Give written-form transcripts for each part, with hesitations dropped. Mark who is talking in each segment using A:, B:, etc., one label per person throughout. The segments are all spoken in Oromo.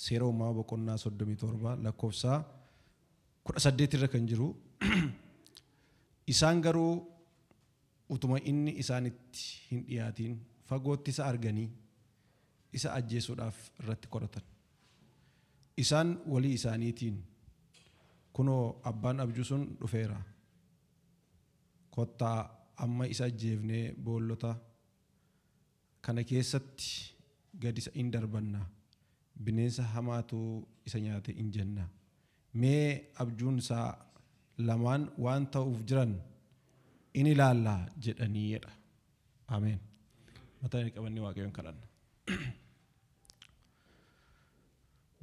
A: seera uumamaa boqonnaa 37 lakkoofsa 18 irra kan jiru isaan garuu utuma inni isaanitti hin dhiyaatiin fagootti isa arganii isa ajjeesuudhaaf irratti qoratan. Isaan walii isaaniitiin kunoo abbaan abjuu sun dhufeera. Kottaa amma isa ajjeefnee boollota kana keessatti gad isa in darbanna. Bineensa hamaatu isa nyaate in jenna. Mee abjuun isaa lamaan waan ta'uuf jiran in ilaalla jedhanii jedha. Ameen. Mataan qabannee Waaqayyoon kadhanna.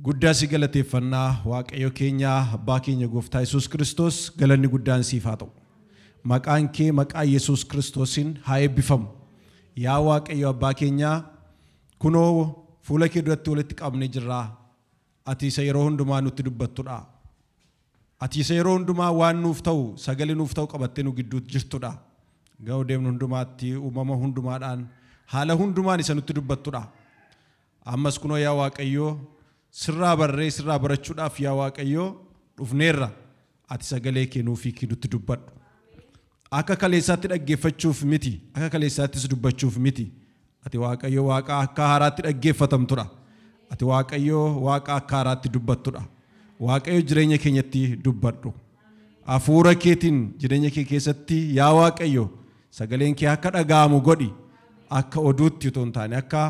A: Guddaa si galateeffannaa Waaqayyo keenya abbaa keenya gooftaa Yesuus Kiristoos galanni guddaan siif haa ta'u. Maqaan kee maqaa Yesuus Kiristoosin haa eebbifamu. Yaa Waaqayyo abbaa keenya kunoo fuula kee duratti walitti qabnee jirra. Ati isa yeroo hundumaa nutti dubbattudha. Ati isa yeroo hundumaa waan nuuf ta'u sagalee nuuf ta'u qabattee nu gidduutti jirtudha. Ga'oo deemnu hundumaatti uumama hundumaadhaan haala hundumaan isa nutti dubbattudha. Ammas kunoo yaa Waaqayyo sirraa barree sirraa barachuudhaaf yaa Waaqayyo dhufneerra. Ati sagalee kee nuuf nutti dubbadhu. Akka kaleessaatti dhaggeeffachuuf miti, akka kaleessaattis dubbachuuf miti. Ati Waaqayyo Waaqa akka haaraatti dhaggeeffatamtudha. Ati Waaqayyo Waaqa akka haaraatti dubbattudha. Waaqayyo jireenya keenyatti dubbadhu. Hafuura keetiin jireenya kee keessatti yaa Waaqayyo sagaleen kee akka dhaga'amu godhi. Akka oduutti otoo hin taane, akka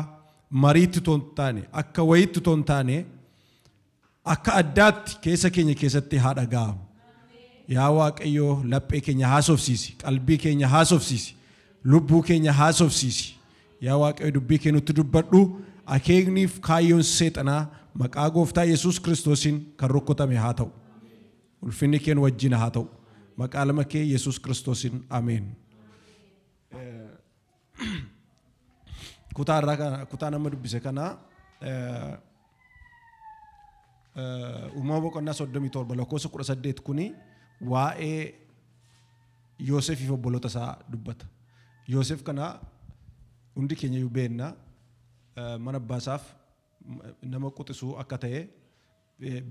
A: mariitti otoo hin taane, akka wayiitti otoo hin taane, akka addaatti keessa keenya keessatti haa dhaga'amu. Yaa Waaqayyo laphee keenya haasofsiisi, qalbii keenya haasofsiisi, lubbuu keenya haasofsiisi. Yaa Waaqayyo dubbii kee nutti dubbadhu. Akeekniif kaayyoon seexanaa maqaa gooftaa Yesuus Kiristoosin kan rukkutame haa ta'u. Ulfinni kee nu wajjin haa ta'u. Maqaa lama kee Yesuus Kiristoosin ameen. Kutaa nama dubbise kana uumama boqonnaa 37 lakkoofsa 18 kuni waa'ee Yoosef fi obboloota isaa dubbata. Yoosef kana hundi keenya iyyuu beekna. Mana abbaasaaf nama quxisuu akka ta'e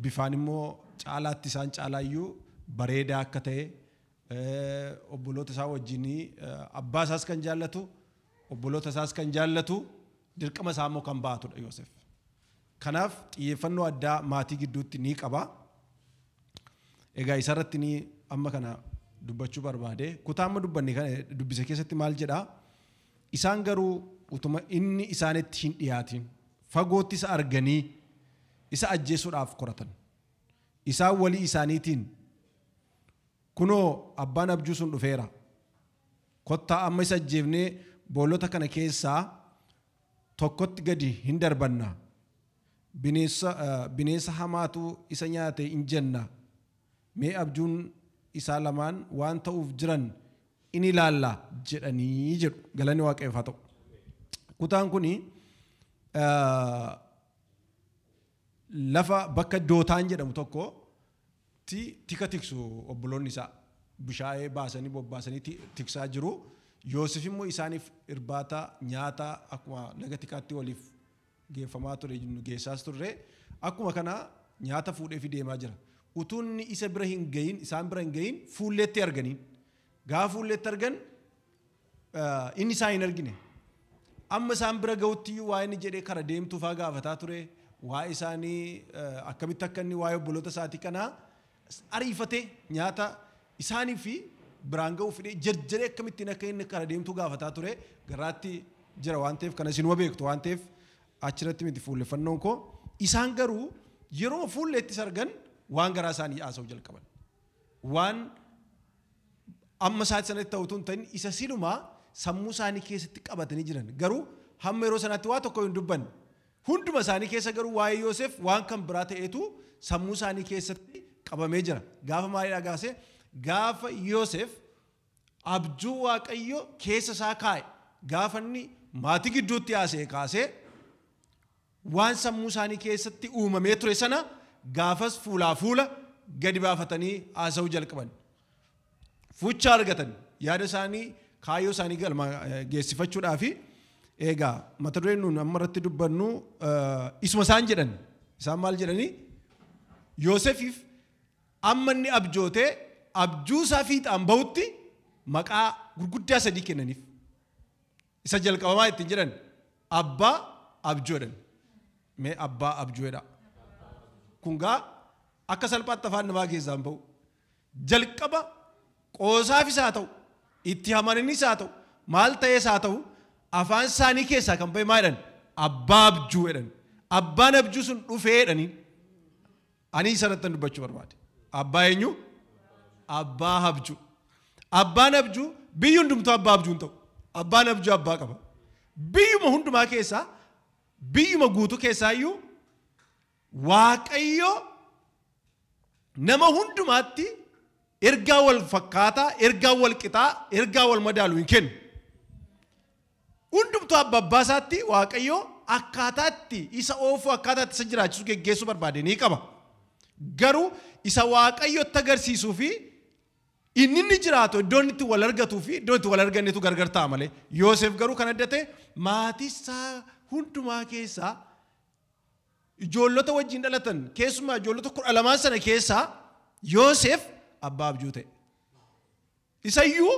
A: bifaan immoo caalaatti isaan caalaayyuu bareedaa akka ta'e obboloota isaa wajjin abbaa isaas kan jaallatu obboloota isaas kan jaallatu dirqama isaa immoo kan baatudha Yoosef. Kanaaf xiyyeeffannoo addaa maatii gidduutti ni qaba. Egaa isarratti ni amma kana dubbachuu barbaade. Kutaa amma dubbanne kana dubbise keessatti maal jedhaa? Isaan garuu utuma inni isaanitti hin dhiyaatin fagootti isa arganii isa ajjeesuudhaaf qoratan. Isaan walii isaaniitiin kunoo abbaan abjuu sun dhufeera. Kottaa amma isa ajjeefnee boollota kana keessaa tokkotti gadi hin darbanna. Bineensa hamaatu isa nyaate in jenna. Mee abjuun isaa lamaan waan ta'uuf jiran in ilaalla jedhanii jedhu. Galanni Waaqayyoof haa ta'u. Kutaan kuni lafa bakka Dootaan jedhamu tokko tika tiksu obboloonni isaa bishaayee baasanii bobbaasanii tiksaa jiru. Yoosef immoo isaaniif irbaata nyaata akkuma laga tikaatti waliif geeffamaa ture geessaas turre. Akkuma kana nyaata fuudhee fi deemaa jira. Utuunni isa bira hin gahin isaan bira hin gahin fuulleetti arganiin. Gaafa fuulleetti argan inni isaa hin argine. Amma isaan bira ga'utti waa inni jedhee kara deemtuufaa gaafataa ture. Waa isaanii akkamitti akka inni waa'ee obboloota isaatii kanaa ariifatee nyaata isaanii fi biraan ga'uu fidee jarjaree akkamittiin akka inni kara deemtuu gaafataa ture. Garaatti jira waan ta'eef kana isinuma beektu waan ta'eef achirratti miti fuulleffannoon koo. Isaan garuu yeroo fuulleettis argan waan garaa isaanii haasa'uu jalqaban. Waan amma isaati sanatti ta'utu hin ta'in isa silumaa sammuu isaanii keessatti qabatanii jiran. Garuu hamma yeroo sanatti waa tokko hin dubbanne. Hunduma isaanii keessa garuu waa'ee Yoosef waan kan biraa ta'etu sammuu isaanii keessatti qabamee jira. Gaafa maalidhaa gaasee gaafa Yoosef abjuu Waaqayyo keessa isaa kaa'e gaafa inni maatii gidduutti haasee kaasee waan sammuu isaanii keessatti uumamee ture sana gaafas fuulaa fuula gadi baafatanii haasa'uu jalqaban. Fuuchaa argatan yaada isaanii kaayyoo isaanii galma geessifachuudhaafi egaa mata dureen nuun amma irratti dubbannu isuma isaan jedhan isaan maal jedhanii Yoosefiif amma inni abjootee abjuusaa fiixaan bahutti maqaa gurguddaa sadii kennaniif. Isa jalqabamaa ittiin jedhan abbaa abjoodhan. Mee abbaa abjoodha. Kun gaa akka salphaatti afaan namaa keessaa hin bahu. Jalqaba qoosaafis haa ta'u itti hamaninis haa ta'u maal ta'ees haa ta'u afaan isaanii keessaa kan bahe maal jedhan abbaa abjuu jedhan. Abbaan abjuu sun dhufee jedhanii ani sanattan dubbachuu barbaade. Abbaa eenyu? Abbaa abjuu. Abbaan abjuu biyyi hundumtuu abbaa abjuu hin ta'u. Abbaan abjuu abbaa qaba. Biyyuma hundumaa keessaa biyyuma guutuu keessaa iyyuu Waaqayyo nama hundumaatti ergaa wal fakkaataa, ergaa wal qixaa, ergaa wal madaalu hin kennu. Hundumtuu abbaa isaatti Waaqayyo akkaataatti isa oofuu akkaataatti isa jiraachisu geggeessuu barbaade ni qaba. Garuu isa Waaqayyotti agarsiisuu fi inni jiraatu iddoon itti wal argatuu fi iddoon itti wal argannetu gargar ta'a malee. Yoosef garuu kan adda ta'e maatii isaa hundumaa keessaa ijoollota wajjin dhalatan keessumaa ijoollota 12 sana keessaa Yoosef abbaa abjuu ta'e. Isayyuu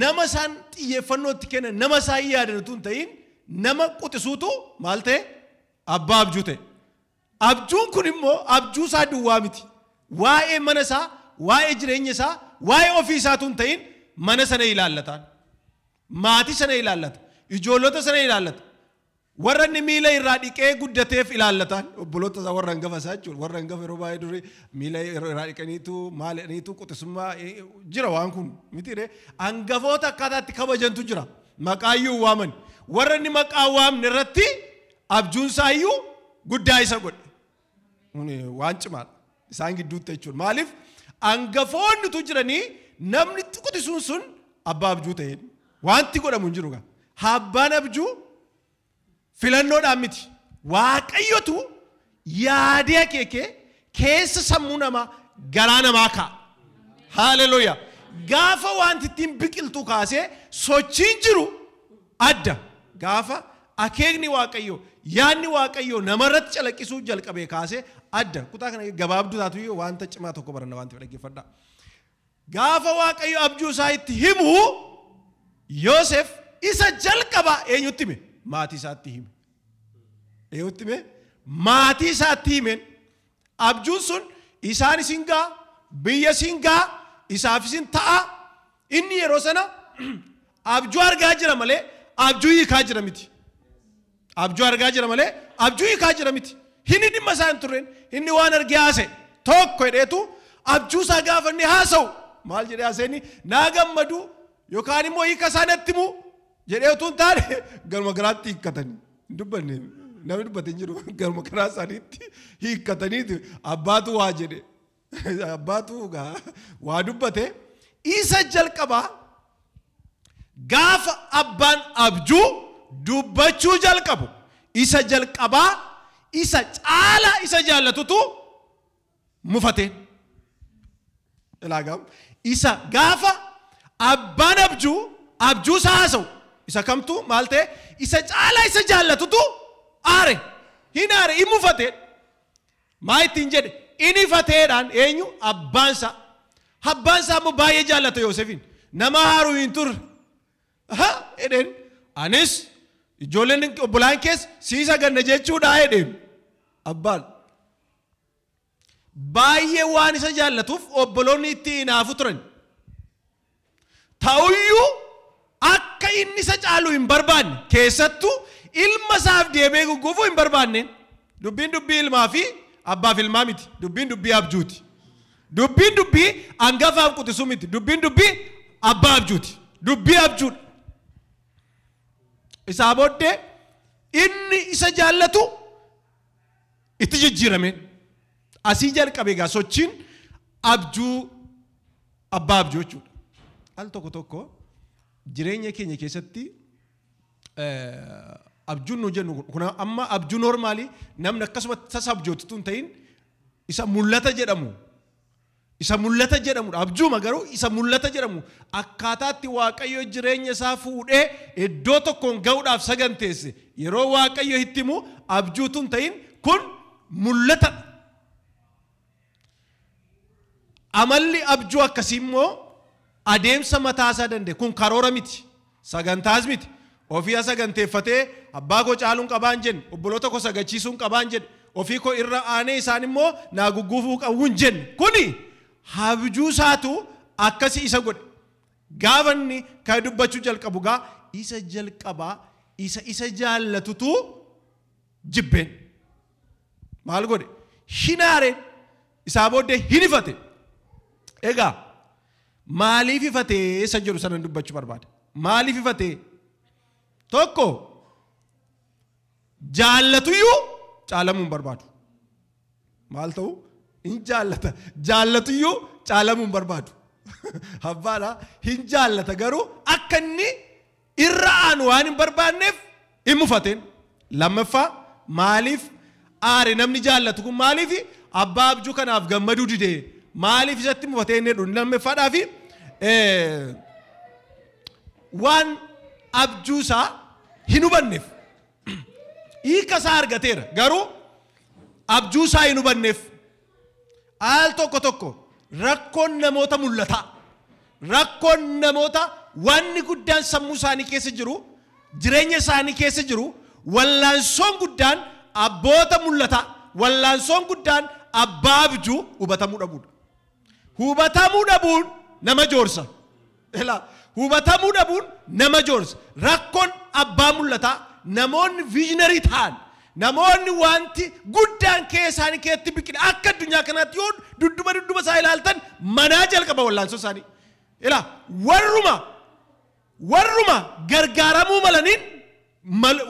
A: nama isaan xiyyeeffannootti kennan nama isaan yaadatu hin ta'in nama quxisuutu maal ta'e abbaa abjuu ta'e. Abjuun kun immoo abjuu isaa duwwaa miti. Waa'ee mana isaa, waa'ee jireenya isaa, waa'ee ofii isaatu hin ta'in mana sana ilaallataan. Maatii sana ilaallata. Ijoollota sana ilaallata. Warra inni miila irraa dhiqee guddateef ilaallatan obboloota isaa warra hangafa isaa jechuudha. Warra hangafa yeroo baay'ee durii miila irraa dhiqaniitu maal jedhaniitu quxisummaa jira waan kun miti ree hangafoota akkaataatti kabajantu jira. Maqaayyuu waaman. Warra inni maqaa waamne irratti abjuun isaa iyyuu guddaa isa godhe. Waan cimaadha. Isaan gidduutti jechuudha. Maaliif hangafoonnitu jiranii namni quxisuun sun abbaa abjuu ta'e. Wanti godhamu hin jiru gaa. Abbaan abjuu filannoodhaan miti. Waaqayyotu yaadee akeekee keessa sammuu namaa garaa namaa kaa'a. Haaleluyyaa. Gaafa wanti ittiin biqiltuu kaasee sochiin jiru adda. Gaafa akeekni Waaqayyoo yaadni Waaqayyoo namarratti calaqqisuu jalqabee kaasee adda. Kutaa kana gabaabduu taatu wanta cimaa tokko baranna wanti dhaggeeffadhaa. Gaafa Waaqayyo abjuu isaa itti himu Yoosef isa jalqaba eenyutti hime? Maatii isaatti hime. Eenyutti hime? Maatii isaatti hime. Abjuun sun isaan isin gaa, biyya isin gaa, isaaf isin ta'a. Inni yeroo sana abjuu argaa jira malee abjuu hiikaa jira miti. Abjuu argaa jira malee abjuu hiikaa jira miti. Inni dhimma isaa hin turreen inni waan argee haase tokko hidheetu abjuu isaa gaafa inni haasa'u maal jedhee haasa'ini naa gammadu yookaan immoo hiika isaa natti himu jedhee utuu hin taane garuma garaatti hiikkatanii dubbanne namni dubbate hin jiru garuma garaa isaaniitti hiikkataniiti abbaatu waa jedhe abbaatu waa dubbate isa jalqabaa gaafa abbaan abjuu dubbachuu jalqabu isa jalqabaa isa caala isa jaallatutu mufateen. Ilaagam isa gaafa abbaan abjuu isaa haasa'u isa kamtu maal ta'e isa caala isa jaallatutu aare hin aare hin mufateen. Maa ittiin jedhe inni fateedhaan eenyu abbaan isaa immoo baay'ee jaallata Yoosefin nama haaruu hin turre. Edeen anis ijoolleen obbolaan keessa siisa ganna jechuudha edeen abbaan baay'ee waan isa jaallatuuf obboloonni itti hinaafu turan. Ta'uyyuu akka inni isa caalu hin barbaanne keessattuu ilma isaaf deebee gugguufuu hin barbaanne. Dubbiin dubbii ilmaa fi abbaaf ilmaa miti. Dubbiin dubbii abjuuti. Dubbiin dubbii hangafaaf quxisuu miti. Dubbiin dubbii abbaa abjuuti. Dubbii abjuudha. Isaa booddee inni isa jaallatu itti jijjiirameen. Asii jalqabee gaa sochiin abjuu abbaa abjuu jechuudha. Al tokko jireenya keenya keessatti abjuun nu jennu kun amma abjuu normaalii namni akkasuma tasa abjootitu hin ta'in isa mul'ata jedhamu. Isa mul'ata jedhamudha. Abjuuma garuu isa mul'ata jedhamu akkaataatti Waaqayyo jireenya isaa fuudhee iddoo tokkoon ga'uudhaaf saganteesse yeroo Waaqayyo itti himu abjuutun ta'in kun mul'ata. Amalli abjuu akkasii immoo adeemsa mataasaa danda'e kun karoora miti sagantaas miti ofii saganteeffatee abbaa koo caaluun qabaan jenne obboloota koo sagachiisuun qabaan jenne ofii koo irra aanee isaan immoo naa gugguufuu qabuun jenne kuni abjuu isaatu akkasii isa godhe gaafanni kan dubbachuu jalqabu gaa isa jalqabaa isa jaallatutu jibbeen maal godhe hinaareen isaa booddee hinifate. Egaa maaliif ifatee isa jiru sana dubbachuu barbaade maaliif ifatee tokko jaallatuyyuu caalamuun barbaadu maal ta'u hin jaallata jaallatuyyuu caalamuun barbaadu abbaadha hin jaallata garuu akka inni irra aanu waan hin barbaanneef hin mufateen. Lammaffaa maaliif aare namni jaallatu kun maaliif abbaa abjuu kanaaf gammaduu didee maaliif isatti mufatee inni dhuun lammeeffaadhaa fi waan abjuusaa hin hubanneef hiika isaa argateera garuu abjuusaa hin hubanneef al tokko rakkoon namoota mul'ataa rakkoon namoota wanni guddaan sammuu isaanii keessa jiru jireenya isaanii keessa jiru wallaansoon guddaan abboota mul'ataa wallaansoon guddaan abbaa abjuu hubatamuu dhabuudha. Hubatamuu dhabuun nama joorsa. Hubatamuu dhabuun nama joorsa. Rakkoon abbaa mul'ataa namoonni viizhinarii ta'an namoonni wanti guddaan keessaanii keessatti biqile akka addunyaa kanaatti yoo dudduba isaa ilaaltan manaa jalqaba wallaansoo isaanii. Warruma gargaaramuu malaniin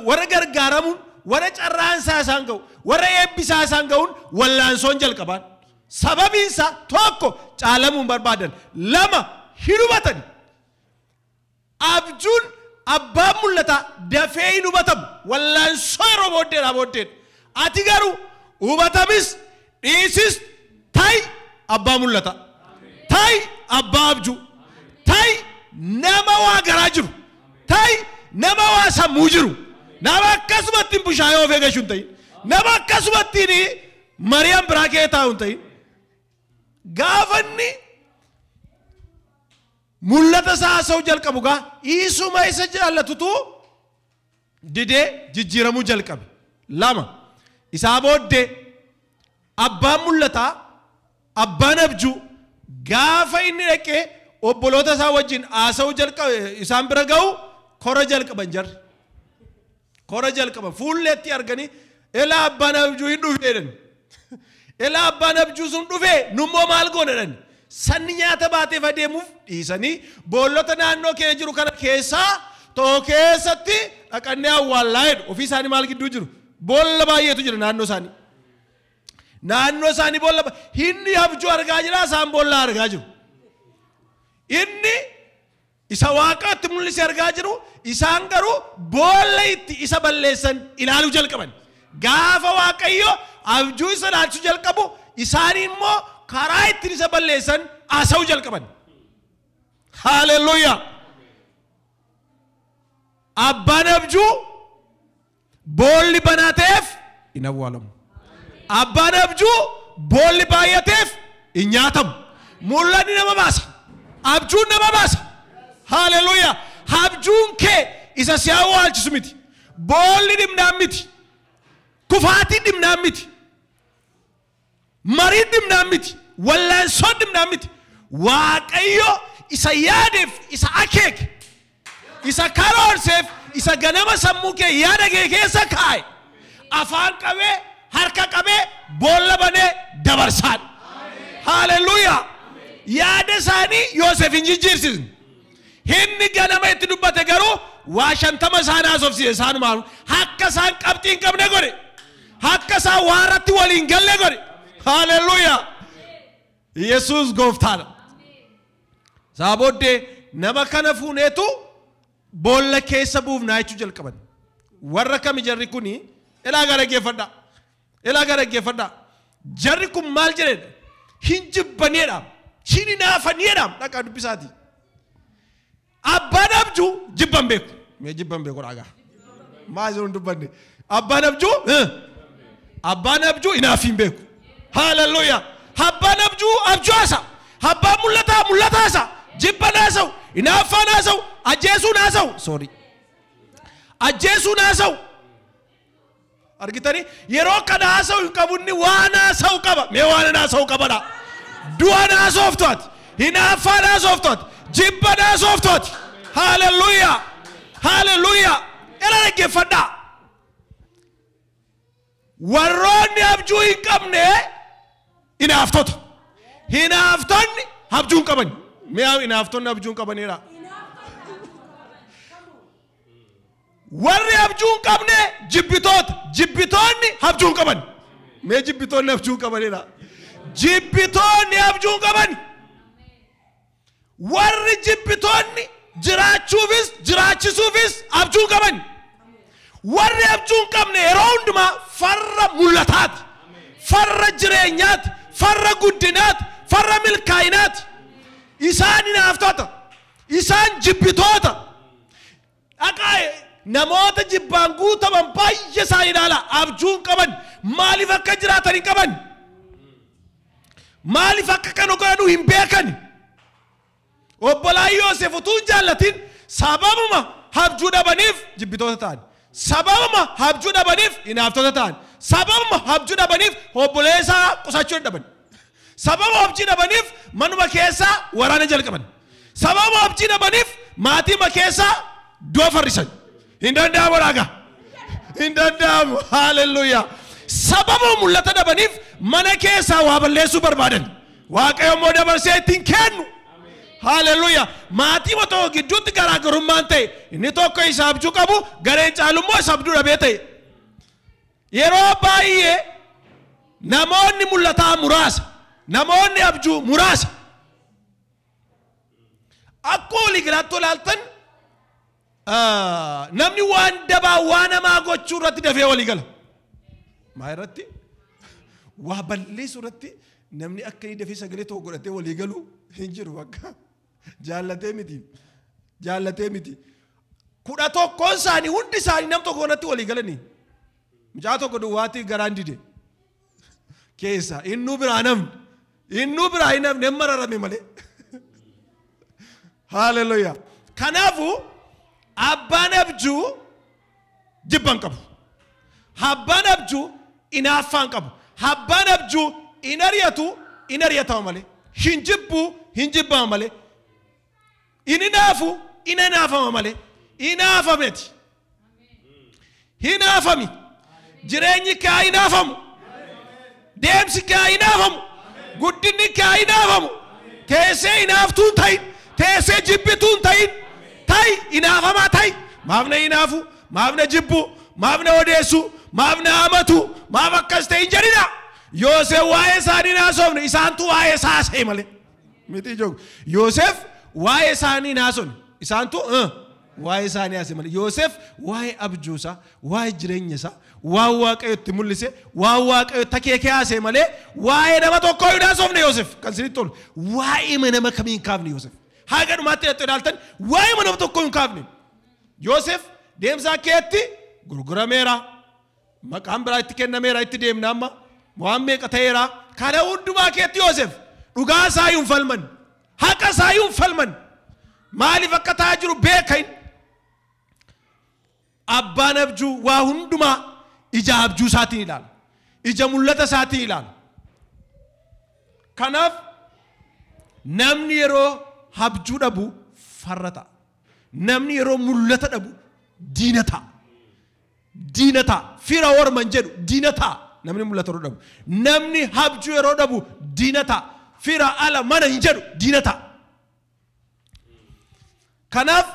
A: warra gargaaramuun warra carraansaa isaan ga'u warra eebbisaa isaan ga'uun wallaansoon jalqabaan. Sababiinsa tokko caalamuun barbaadan lama hin hubatan abjuun abbaa mul'ata dafee hin hubatamu wallaansoo yeroo booddeedha ati garuu hubatamis dhiisis ta'i abbaa mul'ata ta'i abbaa abjuu ta'i nama waa garaa jiru ta'i nama waa sammuu jiru nama akkasumatti bushaayee of eeggachuu hin ta'in nama akkasumatti Mariyaam biraa kee taa'u hin ta'in. Gaafanni mul'ata isaa haasa'uu jalqabu gaa isuma isa jaallatutu didee jijjiiramuu jalqabe. Lama isaa booddee abbaan mul'ataa abbaan abjuu gaafa inni dhaqee obboloota isaa wajjin haasa'uu jalqabe isaan bira ga'u kora jalqaban jarri kora jalqaban fuulleetti arganii elaa abbaan abjuu hin dhufeedhan. Elaa abbaan abjuu sun dhufee nummoo maal goonedhan sanni nyaata baateef adeemuuf dhiisanii boollota naannoo keenya jiru kana keessaa tokko keessatti dhaqannee awwaallaa jedhu ofii isaanii maal gidduu jiru boolla baay'eetu jira naannoo isaanii boolla inni abjuu argaa jira isaan boolla argaa jiru inni isa waaqaatti mul'ise argaa jiru isaan garuu boolla itti isa balleessan ilaaluu jalqaban gaafa waaqayyo abjuu isa laalchuu jalqabu isaanii immoo karaa ittiin isa balleessan haasa'uu jalqaban. Haaleluyyaa. Abbaan abjuu boolli banaa ta'eef hin awwaalamu. Abbaan abjuu boolli baay'ateef hin nyaatamu. Mul'anni nama baasa. Abjuun nama baasa. Haaleluyyaa. Abjuun kee isa si awwaalchisu miti. Boolli dhimnaan miti. Kufaatiin dhimnaan miti. Mariin dhimnaan miti. Wallaansoon dhimnaan miti. Waaqayyo isa yaadeef isa akeeke isa karoorseef isa ganama sammuu kee yaada kee keessa kaa'e afaan qabee harka qabee boolla banee dabarsaan. Haaleluyyaa. Yaada isaanii Yoosef hin jijjiirsisne. Inni ganama itti dubbate garuu waa 50 isaan haasofsiise isaanumaan akka isaan qabxii hin qabne godhe akka isaan waaratti waliin galle godhe. Haaleluyyaa. Yesuus gooftaadha. Saabooddee nama kana fuuneetu boolla keessa buufnaa jechuu jalqaban. Warra kami jarri kuni ilaa gara geeffadhaa. Jarri kun maal jedhedha? Hin jibbaneedha. Hin hinaafaneedha. Dhaqaa dubbisaati. Abbaan abjuu jibban beeku. Mee jibban beeku dhagaa. Maa jiruun dubbanne. Abbaan abjuu abbaan abjuu inaaf hin beeku. Hallelujah. Abbaan abjuu abjuasa. Abbaan mul'ataasa. Jibba naasa'u. Inaaffaa naasa'u. Ajjeesuu naasa'u. Sorry. Ajjeesuu naasa'u. Argitanii yeroo kana naasa'u hin qabunni waan naasa'u qaba. Mee waan naasa'u qabadha. Du'a naasoftooti. Inaaffaa naasoftooti. Jibba naasoftooti. Hallelujah. Hallelujah. Era dhaggeeffadhaa. Warroonni abjuu hin qabne inaaftota. Hinaaftonni abjuu hin qaban. Mee inaaftonni abjuu hin qabaniidha. Warri abjuu hin qabne jibbitoota. Jibbitoonni abjuu hin qaban. Mee jibbitoonni abjuu hin qabaniidha. Jibbitoonni abjuu hin qaban. Warri jibbitoonni jiraachuufis jiraachisuufis abjuu hin qaban. Warri abjuu hin qabne yeroo hundumaa farra mul'ataati. Farra jireenyaati. Farra guddinaati. Farra milkaa'inaati. Isaan hinaaftota. Isaan jibbitoota. Dhaqaa namoota jibbaan guutaman baay'ee isaan ilaala. Abjuu hin qaban. Maaliif akka jiraatan hin qaban? Maaliif akka kana godhanu hin beekan? Obbolaa Yoosef utuu hin jaallatin sababuma abjuu dhabaniif jibbitoota ta'an. Sababuma abjuu dhabaniif hinaaftota ta'an. Sababuma abjuu dhabaniif obboleessaa qusachuu dhaban. Sababuma abjuu dhabaniif manuma keessaa waraana jalqaban. Sababuma abjuu dhabaniif maatii keessaa du'a farrisan. Hin danda'amu raaga. Hin danda'amu. Hallelujah. Sababuma mul'ata dhabaniif mana keessaa waa balleessuu barbaadan. Waaqayyo immoo dabarsee ittiin kennu. Hallelujah. Maatii matoo gidduutti garaagarummaan ta'e inni tokko isa abjuu qabu gareen caalummoo isa abjuu dhabee ta'e. Yeroo baay'ee namoonni mul'ataa muraasa. Namoonni abjuu muraasa. Akkoo ligiraatti olaaltan namni waan dabaa waan namaa gochuu irratti dafee walii gala. Maa irratti waa balleessu irratti namni akka inni dafee sagalee tokko godhatee walii galu hin jiru bakka. Jaallatee miti. Jaallatee miti. 11 isaanii hundi isaanii nam tokko natti walii galanii. Mucaa tokko duwwaatti garaan dide. Keessa innuu biraa namni. Innuu biraa hin namni mararame malee. Hallelujah. Kanaafu abbaan abjuu jibban qabu. Abbaan abjuu inaaffaan qabu. Abbaan abjuu inariyatama malee. Hin jibbu hin jibbama malee. Ininaafu inaafama malee. Inaafameti. Hinaafami. Jireenyi kaa inaafamu. Deemsi kaa inaafamu. Guddinni kaa inaafamu. Teessee inaaftuun ta'in. Teessee jibbituun ta'in. Ta'i inaafamaa ta'i. Maafna inaafu. Maafna jibbu. Maafna odeessu. Maafna amatu. Maaf akkas ta'in jedhina. Yoosef waa'ee isaanii naasofne isaantu waa'ee isaa haasa'e malee. Miti jogu. Yoosef waa'ee isaanii naasofne isaantu waa'ee isaanii haasa'e malee. Yoosef waa'ee abjuusaa, waa'ee jireenya isaa, waan Waaqayyo itti mul'ise, waan Waaqayyo takeekee haasa'e malee waa'ee nama tokkoo hin naasofne Yoosef kan isinitti tolu. Waa'ee nama kamii hin kaafne Yoosef. Haga dhumaatti ilaaltan waa'ee nama tokkoo hin kaafne. Yoosef deemsa keetti gurgurameera. Maqaan biraa itti kennameera itti deemna amma. Waan meeqa ta'eera. Kana hundumaa keetti Yoosef dhugaa isaa hin falman. Haqa isaa hin falman. Maaliif akka ta'aa jiru beekain. Abbaan abjuu waa hundumaa ija abjuu isaatiin ilaala. Ija mul'ata isaatiin ilaala. Kanaaf namni yeroo abjuu dhabu farra ta'a. Namni yeroo mul'ata dhabu diina ta'a. Diina ta'a. Fira orman jedhu diina ta'a. Namni mul'ata yeroo dhabu. Namni abjuu yeroo dhabu diina ta'a. Fira ala mana hin jedhu diina ta'a. Kanaaf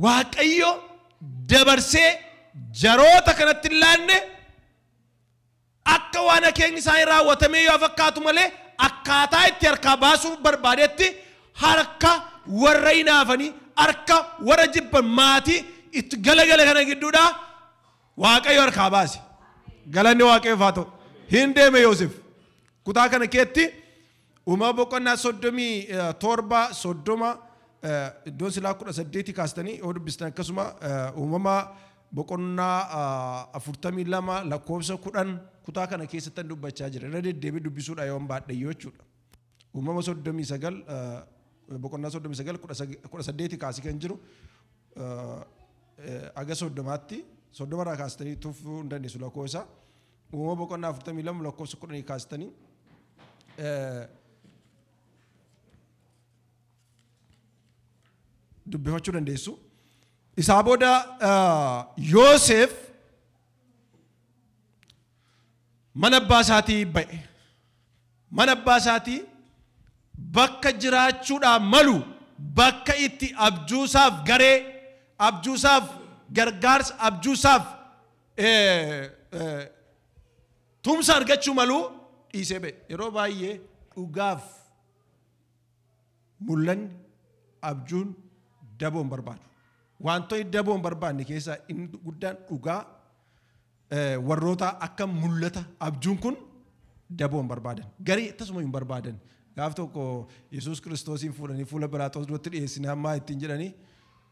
A: Waaqayyo dabarsee jaroota kanatti ilaanne akka waan akeekni isaanii raawwatamee yoo fakkaatu malee akkaataa itti harkaa baasuuf barbaadetti harka warra hinaafanii harka warra jibban maatii itti galagala kana gidduudha Waaqayyo harkaa baase. Galanni Waaqayyoof haa ta'u. Hin deeme Yoosef. Kutaa kana keetti Uumama boqonnaa 37 iddoon silaa 18 kaastanii yoo dubbistan akkasuma Uumama boqonnaa 42 lakkoofsa 10 kutaa kana keessatti dubbachaa jira. Irra deddeebi'ee dubbisuudha yoo baadhayyoo jechuudha. Uumama 39 boqonnaa 39 18 kaasii kan jiru aga 30tti 30 irraa kaastanii tuffuu hin dandeessu lakkoofsa. Uumama boqonnaa 42 lakkoofsa 10 kaastanii dubbifachuu dandeessu. Isaa booda Yoosef mana abbaa isaatii ba'e. Mana abbaa isaatii bakka jiraachuudhaaf malu bakka itti abjuusaaf garee abjuusaaf gargaarsa abjuusaaf tumsa argachuu malu dhiisee ba'e. Yeroo baay'ee dhugaaf mul'anni abjuun daboon barbaadu. Wantoonni daboon barbaadne keessaa inni guddaan dhugaa warroota akka mul'ata abjuun kun daboon barbaadan. Garii tasuma hin barbaadan. Gaaf tokko Yesuus Kiristoosiin fuudhanii fuula Phiilaaxoos duratti dhiyeessine hamma ittiin jedhanii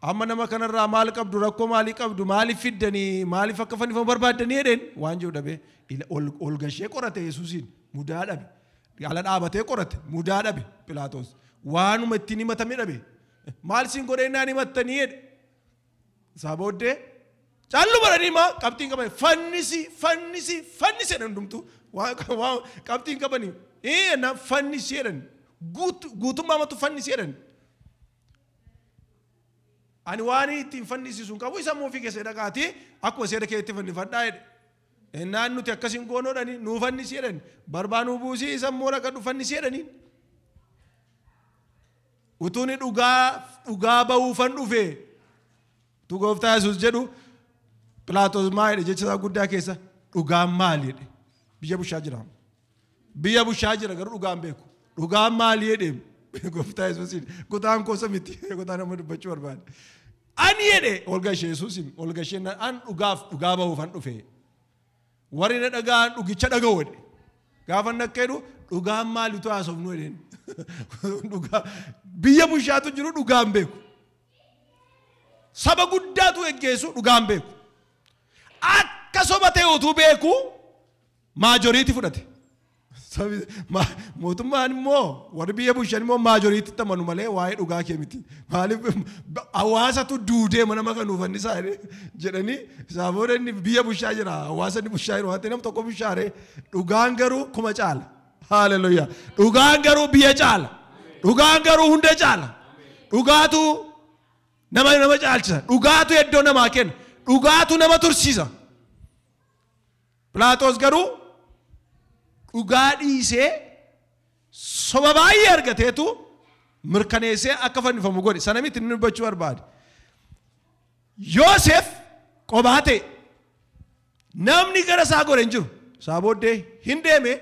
A: amma nama kanarraa maal qabdu rakkoo maalii qabdu maaliif fiddanii maaliif akka fannifamu barbaaddanii jedheen waan jiru dhabee ol gashee qorate Yesuusiin mudaa dhabe. Ala dhaabatee qorate mudaa dhabe Phiilaaxoos waanuma ittiin himatame dhabe. Maal siin godhee naan himattanii jedhe. Isaa booddee caallu baranii maa qabxiin qabanii fannisi jedhan hundumtu qabxiin qabanii na fannisi jedhan guutummaa matu fannisi jedhan. Ani waan ittiin fannisiisuun qabu isa moofii keessa dhaqaatii akkuma seera keetti fannifadhaa jedhe. Naan nuti akkasiin goonoodhani nuu fannisi jedhan barbaanuu buusii isa immoo dhaqadhu fannisi jedhaniin. Utuuni dhugaa ba'uufan dhufee tu gooftaa Yesuus jedhu Phiilaaxoos maa jedhe jecha isaa guddaa keessa dhugaan maali jedhe. Biyya bushaa jira. Biyya bushaa jira garuu dhugaan beeku. Dhugaan maali jedhe gooftaa Yesuusiin kutaan koosa miti kutaan nama dubbachuu barbaade. Ani jedhe olgashee Yesuusiin olgashee an dhugaa ba'uufan dhufee. Warri na dhagaan dhugicha dhaga'u jedhe. Gaafa nakkeedhu dhugaan maalitu haasofnu jedheen. Biyya bushaatu jiru dhugaan beeku. Saba guddaatu geggeessu dhugaan beeku. Akka soba ta'e utuu beeku maajoriitii fudhate. Mootummaan immoo warri biyya bushaan immoo maajoriitti amanu malee waa'ee dhugaa kee miti. Maaliif hawaasatu duudee mana maka nuufannisaa jedhanii isaa booda inni biyya bushaa jira hawaasni bushaa jiru waan ta'eef nama tokko bushaaree dhugaan garuu kuma caala. Hallelujah. Dhugaan garuu biyya caala. Dhugaan garuu hunda caala. Dhugaatu nama caalchisa. Dhugaatu iddoo namaa kenna. Dhugaatu nama tursiisa. Phiilaaxoos garuu dhugaa dhiisee soba baay'ee argateetu mirkaneessee akka fannifamu godhe. Sana miti inni dubbachuu barbaade. Yoosef qophaa ta'e namni gara isaa godhe hin jiru. Isaa booddee hin deeme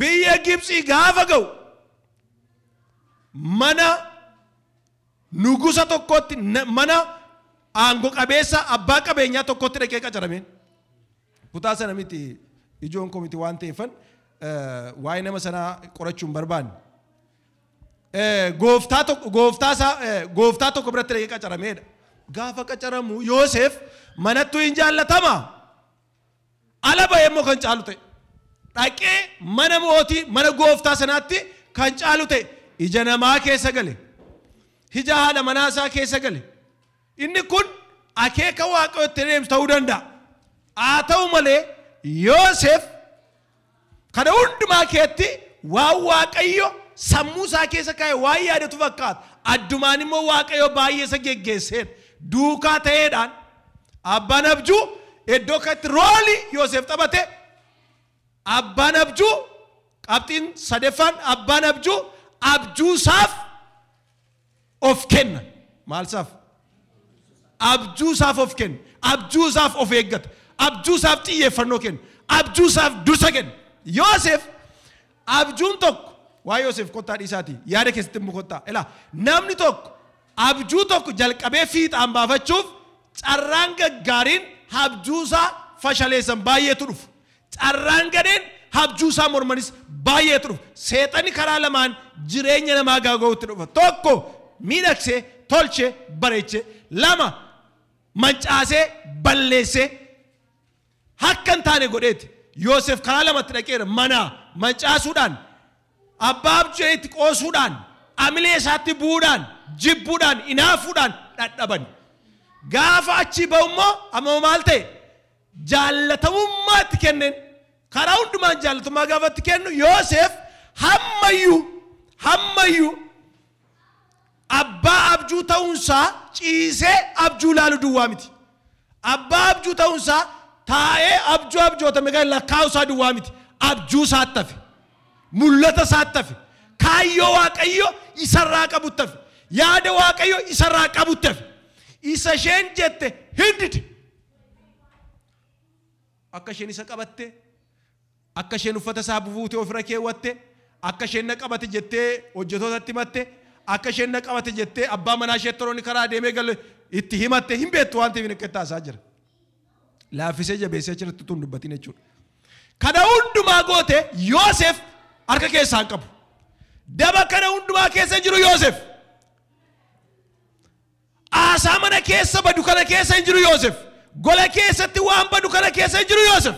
A: biyya Gibxii gaafa ga'u mana nugusa tokkotti mana aangoo qabeessa abbaa qabeenyaa tokkotti dhaqee qacarameen. Kutaa sana miti ijoon koo miti waan ta'eefan waa'ee nama sanaa qorachuun barbaanne. Gooftaa tokko biratti dhaqee qacarameedha. Gaafa qacaramu Yoosef manattuu hin jaallatama. Ala ba'ee immoo kan caalu ta'e. Dhaqee mana mootii mana gooftaa sanaatti kan caalu ta'e ija namaa keessa gale. Ija haadha manaa isaa keessa gale. Inni kun akeeka Waaqayyootti deemsu ta'uu danda'a. Haa ta'u malee Yoosef kana hundumaa keetti waan Waaqayyo sammuu isaa keessa kaa'e waan yaadatu fakkaata. Addumaan immoo Waaqayyo baay'ee isa geggeesseedha. Duukaa ta'eedhaan abbaan abjuu iddoo kanatti roolii Yoosef taphate. Abbaan abjuu qabxiin sadeeffaan abbaan abjuu abjuusaaf of kenna. Maalsaaf? Abjuusaaf of kenna. Abjuusaaf of eeggata. Abjuusaaf xiyyeeffannoo kenna. Abjuusaaf dursa kenna. Yoosef abjuun tokko waa Yoosef kottaa dhiisaati yaada keessatti immoo kottaa. Ilaa namni tokko abjuu tokko jalqabee fiixaan baafachuuf carraan gaggaariin abjuusaa fashaleessan baay'eetu dhufu. Carraan gadheen abjuusaa mormanis baay'eetu dhufu. Seexanni karaa lamaan jireenya namaa gaaga'uutti dhufa. Tokko miidhagsee tolchee bareechee lama mancaasee balleessee hakkan taane godheeti. Yoosef karaa lamatti dhaqeera. Mana mancaasuudhaan abbaa abjuu itti qoosuudhaan amilee isaatti bu'uudhaan jibbuudhaan inaafuudhaan dhadhaban. Gaafa achi ba'ummoo amma maal ta'e jaallatamummaatti kenneen karaa hundumaan jaallatamummaa gaafatti kennu Yoosef hammayyuu abbaa abjuu ta'uunsaa ciisee abjuu laalu duwwaa miti. Abbaa abjuu ta'uunsaa taa'ee abjuu abjootame kan lakkaa'uusaa duwwaa miti. Abjuu isaatti hafe, mul'ata isaatti hafe, kaayyoo Waaqayyo isarraa qabutti hafe, yaada Waaqayyo isarraa qabutti hafe. Isa isheen jette hindite. Akka isheen isa qabatte, akka isheen uffata isaa buufutee ofirra keewwatte, akka isheen na qabate jettee hojjetootatti himatte, akka isheen na qabate jettee abbaa manaa ishee toroonni karaa deemee galu itti himatte hin beektu waan ta'eef akka taasaa jira. Laaffisee jabeessee achirratti tun dubbatiin jechuudha. Kana hundumaa goote Yoosef harka keessaa hin qabu. Daba kana hundumaa keessa jiru Yoosef. Aasaa mana keessa badu kana keessa hin jiru Yoosef. Gola keessatti waan badu kana keessa hin jiru Yoosef.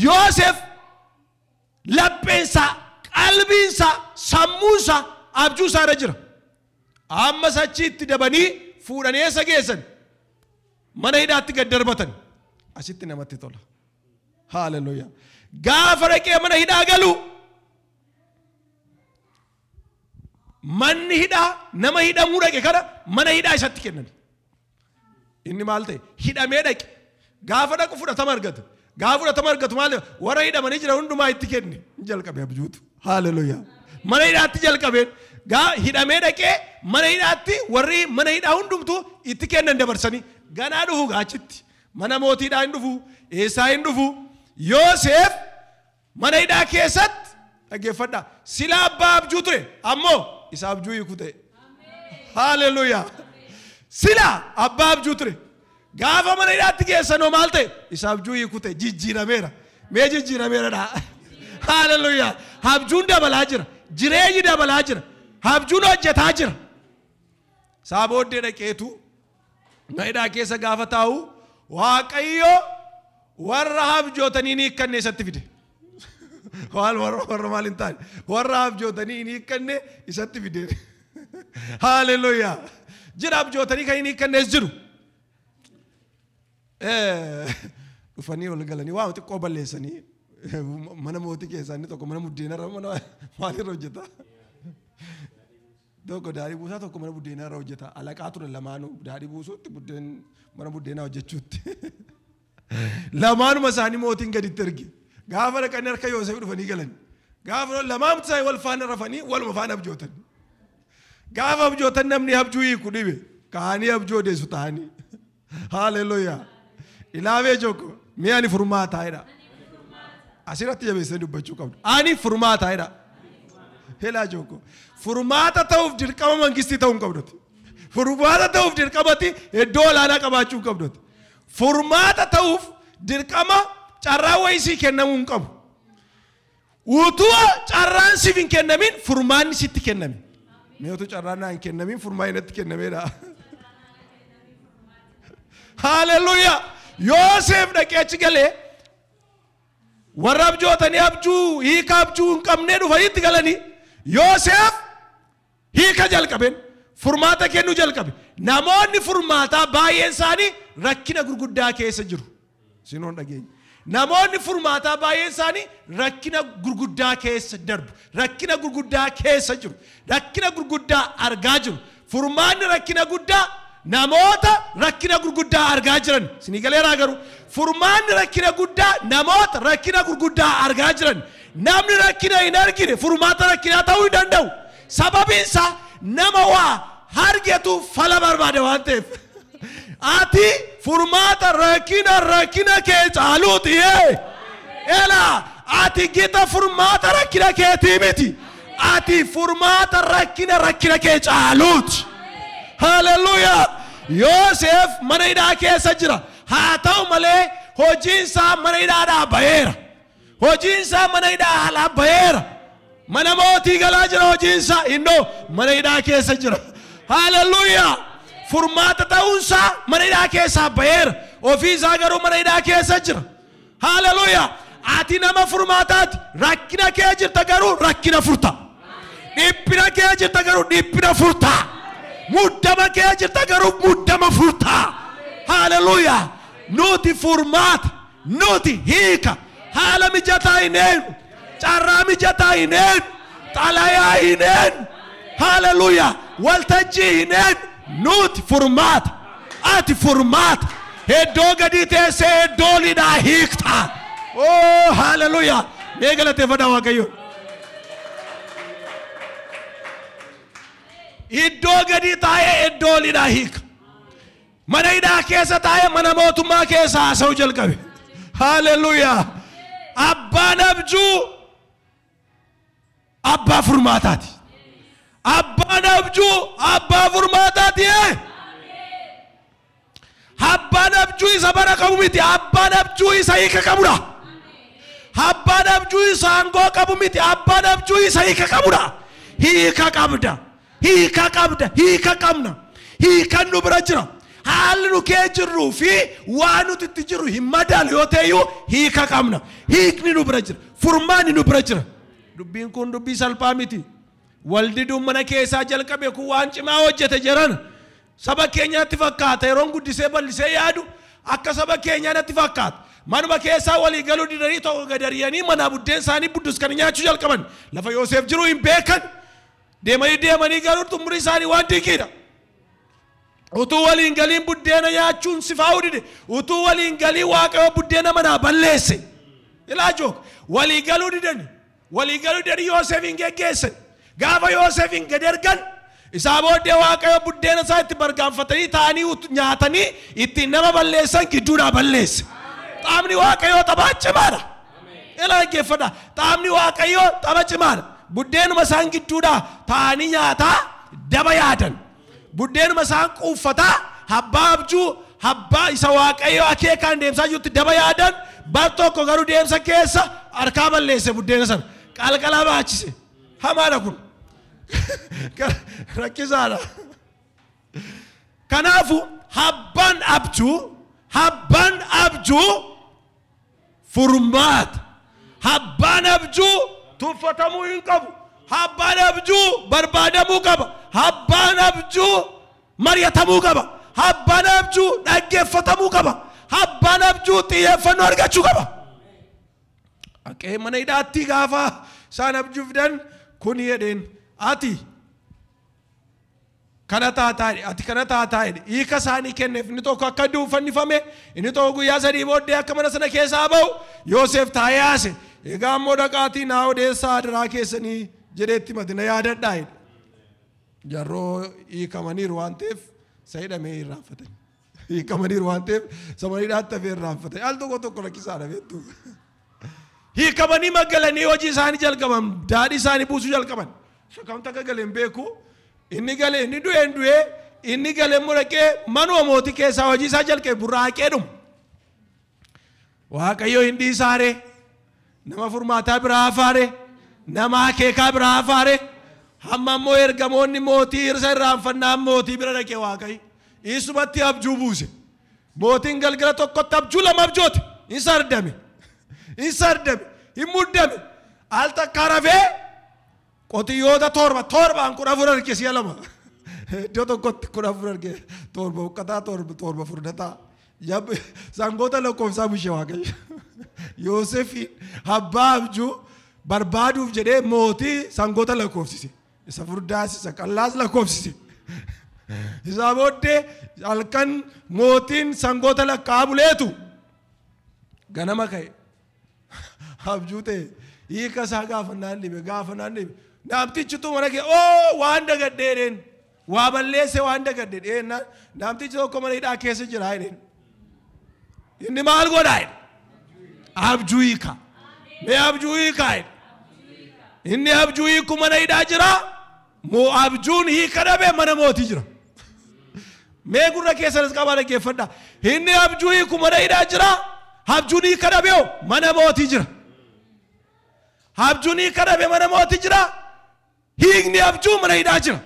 A: Yoosef lapheensaa, qalbiinsaa, sammuunsaa abjuusaa irra jira. Ammas achitti dabanii fuudhanii eessa geessan? Mana hidhaatti gad darbatan. Asitti namatti tola. Haaleluyyaa. Gaafa dhaqee mana hidhaa galu manni hidhaa nama hidhamuu dhaqe kana mana hidhaa isatti kennan. Inni maal ta'e hidhamee dhaqe. Gaafa dhaqu fudhatama argata. Gaafa fudhatama argatu maal warra hidhamanii jira hundumaa itti kenne. Jalqabee abjuutu. Haaleluyyaa. Mana hidhaatti jalqabeen hidhamee dhaqee mana hidhaatti warri mana hidhaa hundumtu itti kennan dabarsanii ganaa dhufu gaachitti. Mana mootiidhaa hin dhufu, eessaa hin dhufu. Yoosef mana hidhaa keessatti dhaggeeffadhaa. Sila abbaa abjuu ture ammoo isa abjuu hiiku ta'e. Haaleluyyaa. Sila abbaa abjuu ture. Gaafa mana hidhaatti geessanoo maal ta'e isa abjuu hiiku ta'e jijjiirameera. Mee jijjiirameera dhaa. Haaleluyyaa. Abjuun dabalaa jira. Jireenyi dabalaa jira. Abjuun hojjetaa jira. Isaa booddee dhaqeetu mana hidhaa keessa gaafa taa'u Waaqayyo warra abjootanii ni hiikkanne isatti fide. Warra maal hin taane warra abjootanii ni hiikkanne isatti fide. Haaleluyyaa. Jira abjootanii kan hin hiikkannes jiru. Dhufanii ol galanii waan xiqqoo balleessanii mana mootii keessaa inni tokko mana buddeenarra mana maalirra hojjeta? Tokko daadhii buusaa tokko mana buddeenarra hojjeta. Alaqaa ture lamaanuu daadhii buusuutti mana buddeenaa hojjechuutti. Lamaanuma isaanii mootiin gaditti erge. Gaafa dhaqanii harka Yoosef dhufanii galan. Gaafa lamaanumti isaanii wal faana rafanii waluma faana abjootan. Gaafa abjootan namni abjuu hiiku dhibe. Kaanii abjuu odeessu ta'anii. Haaleluyyaa. Ilaawee joko mee ani furmaataa'edha. Asirratti jabeessanii dubbachuu qabdu. Ani furmaataa'edha. Helaa joko. Furmaata ta'uuf dirqama mangistii ta'uu hin qabduti. Furmaata ta'uuf dirqamatti iddoo olaanaa qabaachuu qabduti. Furmaata ta'uuf dirqama carraa wayisii kennamuu hin qabu. Utuu carraan siif hin kennamin furmaanni sitti kenname. Mee utuu carraan naa hin kennamin furmaanni natti kennameedha. Haaleluyyaa. Yoosef dhaqee achi galee warra abjootanii abjuu hiika abjuu hin qabnee dhufanitti galanii Yoosef hiika jalqabeen furmaata kennuu jalqabe. Namoonni furmaataa baay'een isaanii rakkina gurguddaa keessa jiru. Sinoon dhageenya. Namoonni furmaataa baay'een isaanii rakkina gurguddaa keessa darbu. Rakkina gurguddaa keessa jiru. Rakkina gurguddaa argaa jiru. Furmaanni rakkina guddaa namoota rakkina gurguddaa argaa jiran. Sinii galeeraa garuu furmaanni rakkina guddaa namoota rakkina gurguddaa argaa jiran. Namni rakkina hin argine furmaata rakkinaa ta'uu hin danda'u. Sababiinsa nama waa hargetu fala barbaade waan ta'eef. Ati furmaata rakkina kee caaluuti. Elaa ati gita furmaata rakkina keetii miti. Ati furmaata rakkina kee caaluuti. Hallelujah. Yoosef mana hidhaa keessa jira. Haa ta'u malee hojiinsaa mana hidhaadhaa baheera. Hojiinsaa mana hidhaa alaa baheera. Mana mootii galaa jira hojiinsaa innoo mana hidhaa keessa jira. Hallelujah. furmaata ta'uunsaa mana hidhaa keessaa baheera. Ofii isaa garuu mana hidhaa keessa jira. Haleluuyaa. Ati nama furmaataati. Rakkina kee jirta garuu rakkina furta. Dhiphina kee jirta garuu dhiphina furta. Muddama kee jirta garuu muddama furta. Haleluuyaa. Nuti furmaata. Nuti hiika. Haala mijataa hineen. Carraa mijataa hineen. Xalayaa hineen. Haleluuyaa. Waltajjii hineen. Nuti furmaata. Ati furmaata. Heddoo gadi teessee heddoo lidhaa hiikta. Oh, haleluuyaa. Mee galateeffadhaa Waaqayyo. Iddoo gadi taa'ee iddoo lidhaa hiika. Mana hidhaa keessa taa'ee mana mootummaa keessa haasa'uu jalqabe. Haleluuyaa. Abbaan abjuu abbaa furmaataati. Abbaan abjuu abbaa furmaataati. Abbaan abjuu isa bara qabu miti. Abbaan abjuu isa hiika qabudha. Abbaan abjuu isa aangoo qabu miti. Abbaan abjuu isa hiika qabudha. Hiika qabda. Hiika qabda. Hiika qabna. Hiika nu bira jira. Haalli nu kee jirruu fi waan nuti itti jirru hin madaalu yoo ta'eyyuu hiika qabna. Hiikni nu bira jira. Furmaanni nu bira jira. Dubbiin kun dubbii salphaa miti. Waldiduun mana keessaa jalqabe kun waan cimaa hojjete jiran. Saba keenyaatti fakkaata. Yeroon guddisee bal'isee yaadu akka saba keenyaatti fakkaata. Manuma keessaa walii galuu didanii tokko gadariyanii mana buddeen isaanii buddus kan nyaachuu jalqaban. Lafa Yoosef jiru hin beekan. Deemanii garuu xumuri isaanii waan dinqiidha. Utuu waliin galiin buddeena nyaachuun si faa'u dide. Utuu waliin galii Waaqayyo buddeena manaa balleesse. Ilaa jook. Walii galuu didani. Walii galuu didanii Yoosefin geggeessan. Gaafa Yoosefin gad ergan. Isaa booddee Waaqayyo buddeena isaa itti bargaanfatanii taa'anii nyaatanii ittiin nama balleessan gidduudhaa balleesse. Xaamni Waaqayyo taphaa cimaadha. Ilaa dhaggeeffadhaa. Xaamni Waaqayyo tapha cimaadha. Buddeenuma isaan gidduudhaa taa'anii nyaataa daba yaadan. Buddeenuma isaan quuffataa abbaa abjuu abbaa isa Waaqayyo akeekaan deemsaa jirtu daba yaadan. Bar tokko garuu deemsa keessa harkaa balleesse buddeena sana. Qalqalaa baachise. Hamaadha kun. Rakkisaadha. Kanaafu abbaan abjuu furmaata. Abbaan abjuu tuffatamuu hin qabu. Abbaan abjuu barbaadamuu qaba. Abbaan abjuu mari'atamuu qaba. Abbaan abjuu dhaggeeffatamuu qaba. Abbaan abjuu xiyyeeffannoo argachuu qaba. Akka mana hidhaatti gaafa isaan abjuu fidan kun jedheen ati kana taataa hiika isaanii kenneef inni tokko akka duufannifame inni tokko guyyaa sadii booddee akka mana sana keessaa ba'u Yoosef taa'ee haase. Egaa ammoo dhaqaatii naa odeessaa adiraa keessanii jedheetti matina yaadadhaa jedhe. Jarroo hiikamaniiru waan ta'eef isa hidhamee irraanfatani. Hiikamaniiru waan ta'eef sama hidhaatti hafee irraanfatani. Al tokko rakkisaadha beektu. Hiikamanii magalanii hojii isaanii jalqaban daadhii isaanii buusuu jalqaban. Shakamta akka galeen beeku inni galee inni du'ee inni galee muraqee manuma mootii keessaa hojii isaa jalqabe burraaqee dhumu. Waaqayyo hin dhiisaare nama furmaataa biraa hafaare nama akeekaa biraa hafaare hamma immoo ergamoonni mootii irsa irraanfannaan mootii bira dhaqee Waaqayyo isumatti abjuu buuse. Mootiin galgala tokkotti abjuu lama abjoote hin sardame. Hin muddame. Al takka rafee qotiyyoota torbaan kudha afur arge si'a lama. Iddoo tokkotti kudha afur arge torba uqqataa torba furdataa. Sangoota lakkoofsaa bushee Waaqayyo. Yoosefiin abbaa abjuu barbaaduuf jedhee mootii sangoota lakkoofsise. Isa furdaas isa qallaas lakkoofsise. Isa booddee halkan mootiin sangoota lakkaa buleetu ganama ka'e. Abjuu ta'e hiika isaa gaafa naan dhibe. Namtichitu mana kee waan dagadheedheen waa balleesse waan dagadheedheen namtichi tokko mana hidhaa keessa jira jedheen. Inni maal godhaa jedhe. Abjuu hiika. Mee abjuu hiikaa jedhe. Inni abjuu hiiku mana hidhaa jira. Moo abjuun hiika dhabe mana mootii jira. Mee gurra keessanis qabaa dhaggeeffadhaa. Inni abjuu hiiku mana hidhaa jira. Abjuun hiika dhabe mana mootii jira. Abjuun hiika dhabe mana mootii jira. Hiikni abjuu mana hidhaa jira.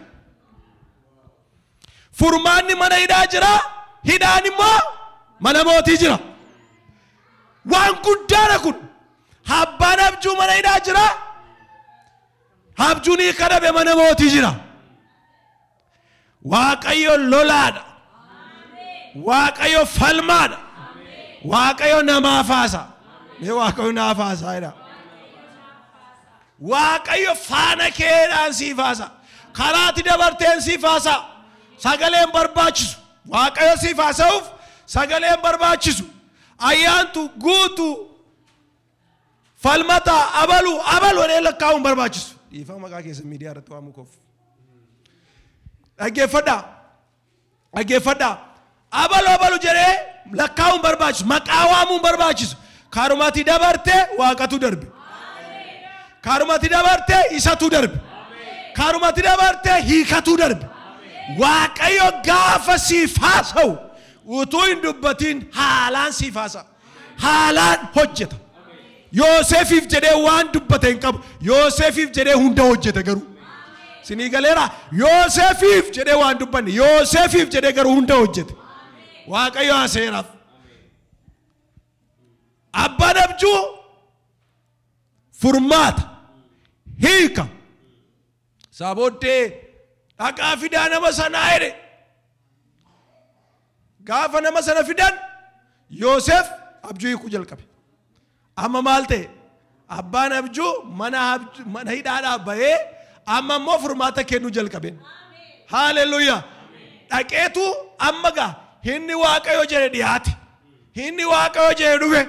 A: Furmaanni mana hidhaa jira, hidhaan immoo mana mootii jira. Waan guddaadha kun. Abbaan abjuu mana hidhaa jira, abjuun kadhabe mana mootii jira. Waaqayyo lolaadha, Waaqayyo falmaadha, Waaqayyo namaaf haasa. Mee Waaqayyo naaf haasaadha. Waaqayyo faana keedhaan siif haasa, karaatti dabarteen siif haasa. Sagaleen barbaachisu Waaqayyo siif haasa'uuf sagaleen barbaachisu. Ayyaantu guutu falmata abalu walee lakkaa'uun barbaachisu. Dhiifama maqaa keessa miidiyaa irratti waamuu koof. Dhaggeeffadhaa. Abalu jedhee lakkaa'uun barbaachisu, maqaa waamuun barbaachisu. Karumatti dabarte Waaqatu darbe. Karumatti dabarte isatu darbe. Karumatti dabarte hiikatu darbe. Waaqayyo gaafa siif haasa'u utuu hin dubbatiin haalaan siif haasa'a. Haalaan hojjeta. Yoosefiif jedhee waan dubbate hin qabu. Yoosefiif jedhee hunda hojjeta garuu. Sinii galeera. Yoosefiif jedhee waan dubbanne. Yoosefiif jedhee garuu hunda hojjete. Waaqayyo haaseeraaf. Abbaan abjuu furmaata hiika sabooddee dhaqaa fidaa nama sanaa jedhe. Gaafa nama sana fidan Yoosef abjuu hiikuu jalqabe. Amma maal ta'e? Abbaan abjuu mana hidhaadhaa bahee amma immoo furmaata kennuu jalqabe. Haaleluyyaa. Dhaqeetu amma gaa inni Waaqayyo jedhe dhiyaate. Inni Waaqayyo jedhe dhufe.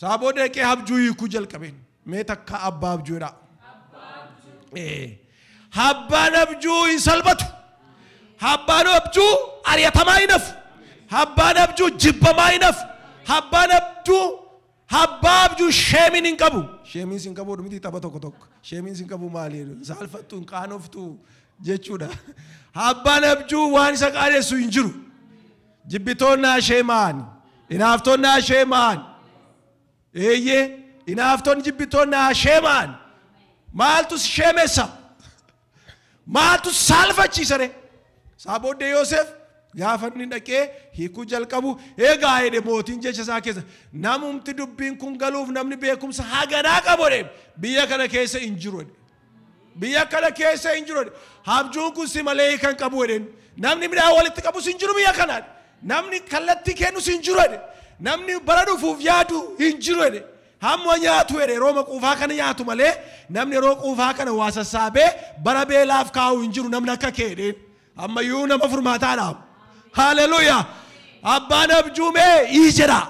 A: Saaboo deeqee abjuu hiikuu jalqabe. Mee takka abbaa abjuudha. Abbaan abjuu hin salphatu. Abbaan abjuu ari'atamaa hin hafu. Abbaan abjuu jibbamaa hin hafu. Abbaan abjuu sheemiin hin qabu. Sheemiin sin qabu dhumiti tapha tokko tokko. Sheemiin sin qabu maali? Saalfattu hin qaanoftu jechuudha. Abbaan abjuu waan isa qaanessu hin jiru. Jibbitoonni sheemaan, inaaftoonni sheemaan. Eeyyee inaaftoonni jibbitoonni sheemaan. Maaltu sheemessa? Maaltu saalfachiisa? Saabooddee Yoosef gaafa inni dhaqee hiikuu jalqabu eegaa jedhe mootiin jecha isaa keessa namumti dubbiin kun galuuf namni beekumsa haganaa qabu biyya kana keessa hin jiru. Biyya kana keessa hin jiru. Abjuun kun si malee kan qabu namni midhaan walitti qabu hin jiru biyya kanaa. Namni kallattii kennu hin jiru. Namni bara dhufuuf yaadu hin jiru. Hamma nyaatu rooma quufaa kana nyaatu malee namni yeroo quufaa kana waa sassaabee bara beelaaf kaa'u hin jiru namni akka kee ammayyuu nama furmaataadhaaf. Haaleluyyaa. Abbaan abjuumee ijera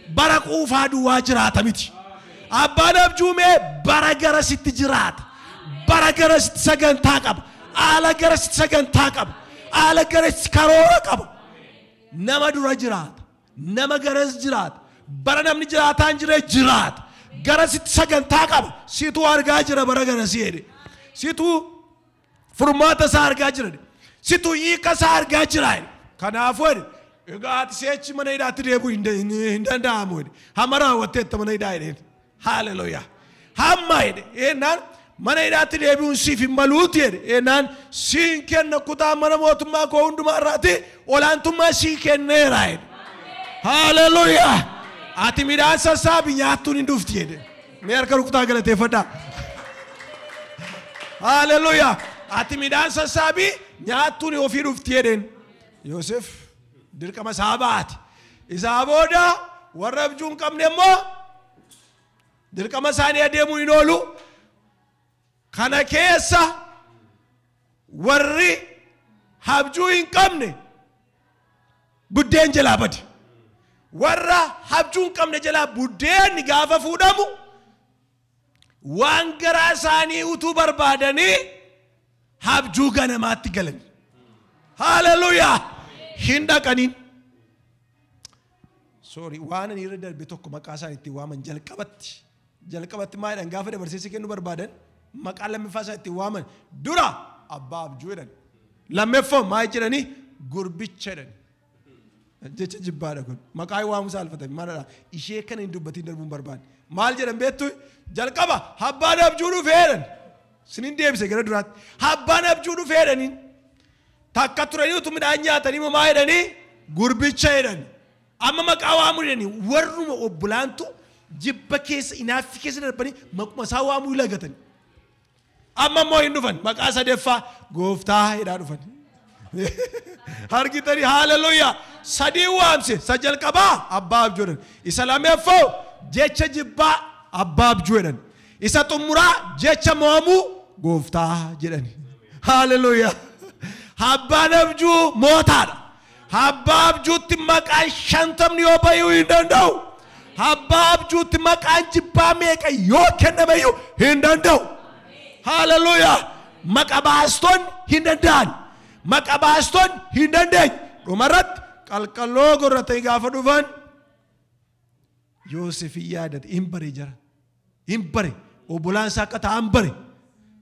A: bara quufaa duwwaa jiraata miti. Abbaan abjuumee bara gara sitti jiraata. Bara gara sitti sagantaa qaba. Haala gara sitti sagantaa qaba. Haala gara sitti karoora qaba. Nama dura jiraata. Nama garas jiraata. Bara namni jiraataan jiree jiraata. Gara sitti sagantaa qaba. Situ argaa jira bara gara si jedhe. Situ furmaata isaa argaa jira. Situ hiika isaa argaa jira. Kanaafuu egaa ati seechi mana hidhaatti deebuu hin danda'amu. Hamma raawwatteetta mana hidhaa jedheen. Haaleluyyaa. Hamma jedhe. Eenaan mana hidhaatti deebi'uun siif hin maluuti jedhe. Eenaan siin kenna kutaa mana mootummaa koo hundumaa irraatti olaantummaa sii kenneera jedhe. Haaleluyyaa. Ati midhaan sassaabi nyaattuun hin dhufti jedhe. Mee harka rukutaa galateeffadhaa. Haaleluyyaa. Ati midhaan sassaabi nyaattuun ofii dhufti jedheen. Yoosef dirqama isaa baate. Isaa booda warra abjuu hin qabne immoo dirqama isaanii adeemuu hin oolu. Kana keessa warri abjuu hin qabne buddeen jalaa bade. Warra abjuu hin qabne jalaa buddeenni gaafa fuudhamu waan garaa isaanii utuu barbaadanii abjuu ganamaatti galan. Haaleluyyaa. Hin dhaqaniin. Sorry waan ani irra darbe tokko maqaa isaan itti waaman jalqabatti maayidhaan gaafa dabarseessi kennu barbaadan maqaa lammiffaa isaa itti waaman dura abbaa abjuu jedhan. Lammeeffoo maal jedhanii gurbicha jedhan. Jecha jibbaadha kun maqaa waamu saalfatame maalidha ishee kana hin dubbatiin darbuun barbaade. Maal jedhan beektu jalqaba abbaan abjuu dhufee jedhan. Sinin deebise gara duraatti. Abbaan abjuu dhufee jedhaniin. takka turanii utuu midhaan nyaatanii moo maa jedhanii gurbicha jedhani amma maqaa waamuu jedhanii warruma obbolaantu jibba keessa inaaffi keessa darbanii maquma isaa waamuu lagatanii amma immoo hin dhufan maqaa sadeeffaa gooftaa jedhaa dhufan harkitanii haaleluyyaa sadii waamse sa jalqabaa abbaa abjuu jedhan isa lameeffoo jecha jibbaa abbaa abjuu jedhan isa xumuraa jecha mo'amuu gooftaa jedhani haaleluyyaa abbaan abjuu mootaadha abbaa abjuutti maqaan 50 yoo bayuu hin danda'u abbaa abjuutti maqaan jibbaa meeqa yoo kennameyyuu hin danda'u haaleluyyaa maqa baaston hin danda'an maqa baaston hin dandeenye dhumarratti qalqalloo gorratanii gaafa dhufan Yoosef yaadate hin bare jara hin bare obbolaan isaa akka ta'an bare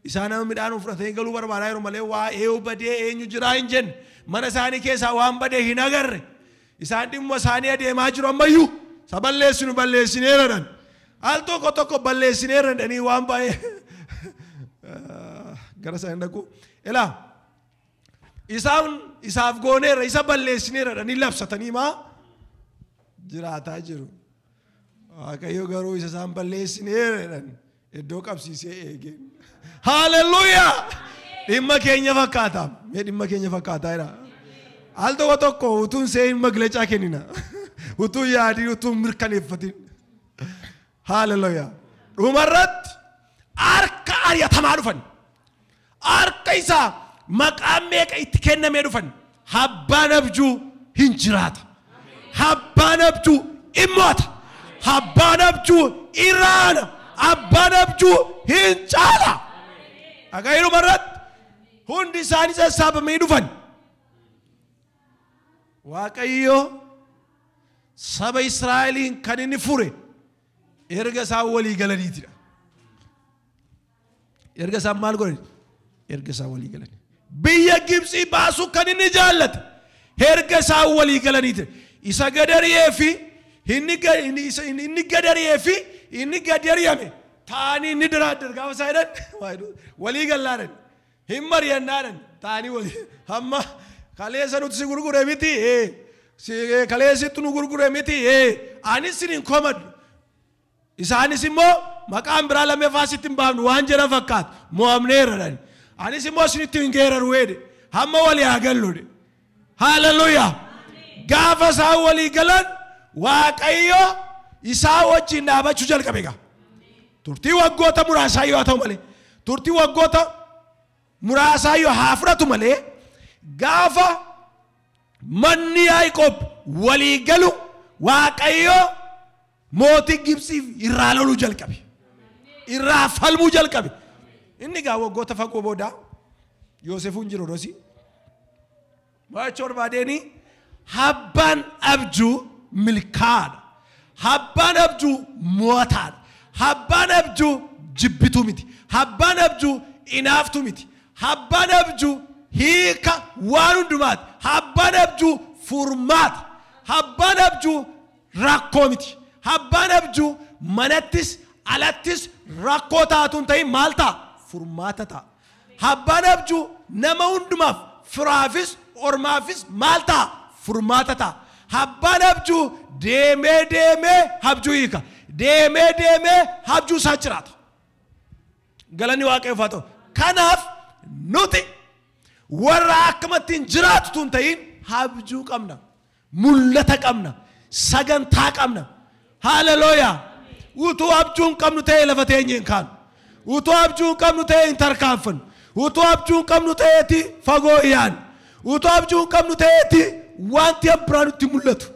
A: isaan nama midhaan fudhatanii galuu barbaadaa jiru malee waa eewu badee eenyu jiraa hin jenne mana isaanii keessaa waan badee hin agarre isaan dhimma isaanii adeemaa jiru ammayyuu sa balleessinu balleessineeradhan al tokko tokko balleessineeradhanii waan baay'ee gara isaan dhaqu ilaa isaan isaaf gooneerra isa balleessineeradhanii labsatanii maa jiraataa jiru waaqayyo garuu isa isaan balleessineeradhan iddoo qabsiisee eegeen haaleluyyaa dhimma keenya fakkaataa mee dhimma keenya fakkaataa jira al tokko tokko utuun seeyin maglecaa kennina utuun yaadii utuun mirkaneeffatin haaleluyyaa dhumarratti harka ari'atamaa dhufan harka isaa maqaan meeqa itti kennamee dhufan abbaan abjuu hin jiraata abbaan abjuu hin moota abbaan abjuu iraana abbaan abjuu hin caala agayru marat hundi isaanii sassaabamanii dhufan waaqayyo saba Israa'eliin kan inni fure erga isaan walii galaniitidha erga isaan maal godhan erga isaan walii galanii biyya Gibxii baasuu kan inni jaallate erga isaan walii galaniitidha isa gadariyee fi inni gadariyee fi inni gadariyame taanii inni diraadar gaafa isaa jedhan walii gallaadhan hin mari'annaadhan taanii walii amma kaleessa nuti si gurgure miti kaleessitti nu gurgure miti anis sin hin komadhu isaanis immoo maqaan biraa lameeffaa sitti hin baafnu waan jedhan fakkaatu mo'amneerradhan anis immoo sinitti hin geeraru jedhe hamma walii haa galluudha haaleluyyaa gaafa isaan walii galan waaqayyo isaa wajjin dhaabachuu jalqabe gaa turtii waggoota muraasaa yoo ta'u malee turtii waggoota muraasaa yoo haa fudhatu malee gaafa manni Yaaqoob walii galu waaqayyo mootii Gibxiif irraa loluu jalqabe irraa falmuu jalqabe inni gaa waggoota fagoo booda Yoosefuun jiru rosi maachoo barbaadeeni abbaan abjuu milkaadha abbaan abjuu mootaadha abbaan abjuu jibbituu miti abbaan abjuu inaaftuu miti abbaan abjuu hiika waan hundumaati abbaan abjuu furmaata abbaan abjuu rakkoo miti abbaan abjuu manattis alattis rakkoo taatuun ta'in maal ta'a furmaata ta'a abbaan abjuu nama hundumaaf firaafis ormaafis maal ta'a furmaata ta'a abbaan abjuu deemee abjuu hiika deemee abjuu isaa jiraata galanni waaqayyoof haa ta'u kanaaf nuti warra akkamattiin jiraatu tun ta'in abjuu qabna mul'ata qabna sagantaa qabna haaleluyyaa utuu abjuun qabnu ta'e lafa teenyeen kaanu utuu abjuun qabnu ta'e hin tarkaanfannu utuu abjuun qabnu ta'eeti fagoo iyaan utuu abjuun qabnu ta'eeti wanti abbiraan nutti mul'atu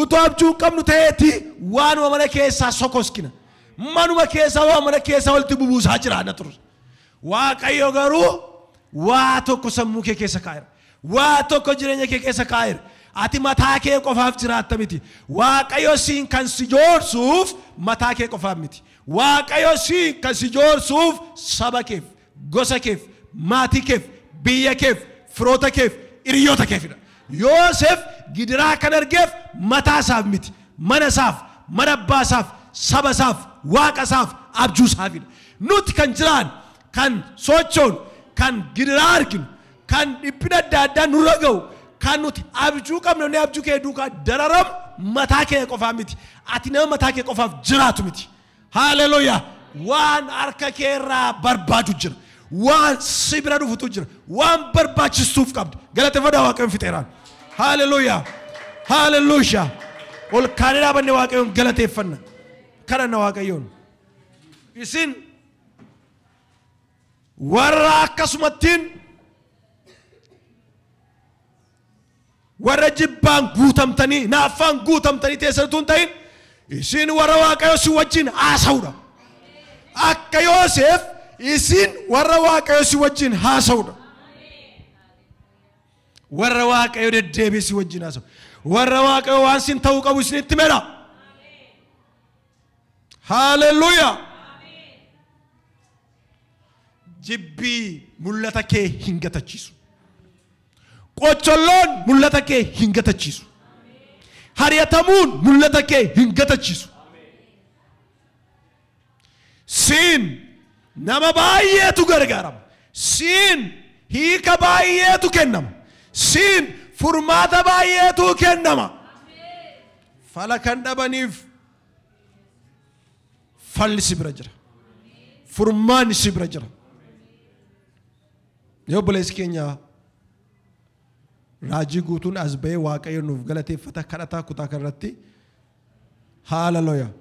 A: utuu abjuun qabnu ta'eeti waanuma mana keessaa sokoskina manuma keessaa waan mana keessaa walitti bubuusaa jiraanna turre waaqayyo garuu waa tokko sammuu kee keessa kaa'eera waa tokko jireenya kee keessa kaa'eera ati mataa kee qofaaf jiraatta miti waaqayyo siin kan si joorsuuf mataa kee qofaaf miti waaqayyo siin kan si joorsuuf saba keef gosa keef maatii keef biyya keef firoota keef hiriyoota keefidha Yoosef gidiraa kan argeef mataa isaaf miti mana isaaf mana abbaa isaaf saba isaaf waaqa isaaf abjuu isaafidha nuti kan jiraan kan sochoon kan gidiraa arginu kan dhiphina adda addaa nurra ga'u kan nuti abjuu qabnu ne abjuu kee duukaa dararam mataa kee qofaa miti ati nama mataa kee qofaaf jiraatu miti haleluuyaa waan harka kee irraa barbaadu jira waan si bira dhufutu jira waan barbaachistuuf qabdu galateeffadhaa waaqayyoon fixeeraan haleluuyaa haleluuyaa ol kaanee dhaabanne waaqayyoon galateeffanna kadhanna waaqayyoon isin warra akkasumattiin warra jibbaan guutamtanii naaffaan guutamtanii teessatuun ta'in isin warra waaqayyo si wajjin haasa'uudha akka Yoosef isin warra waaqayyo si wajjin haasa'uudha warra waaqayyo deddeebi'ee si wajjin haasa'u warra waaqayyo waan sin ta'uu qabu isinitti himedha haleluuyaa jibbii mul'ata kee hin gatachiisu qocholloon mul'ata kee hin gatachiisu hariyatamuun mul'ata kee hin gatachiisu siin nama baay'eetu gargaarama siin hiika baay'eetu kennama siin furmaata baay'eetu kennama fala kan dhabaniif falli si bira jira furmaanni si bira jira yoo obboleessi keenya raajii guutuun as ba'ee waaqayyo nuuf galateeffata kadhataa kutaa kanarratti haleluuyaa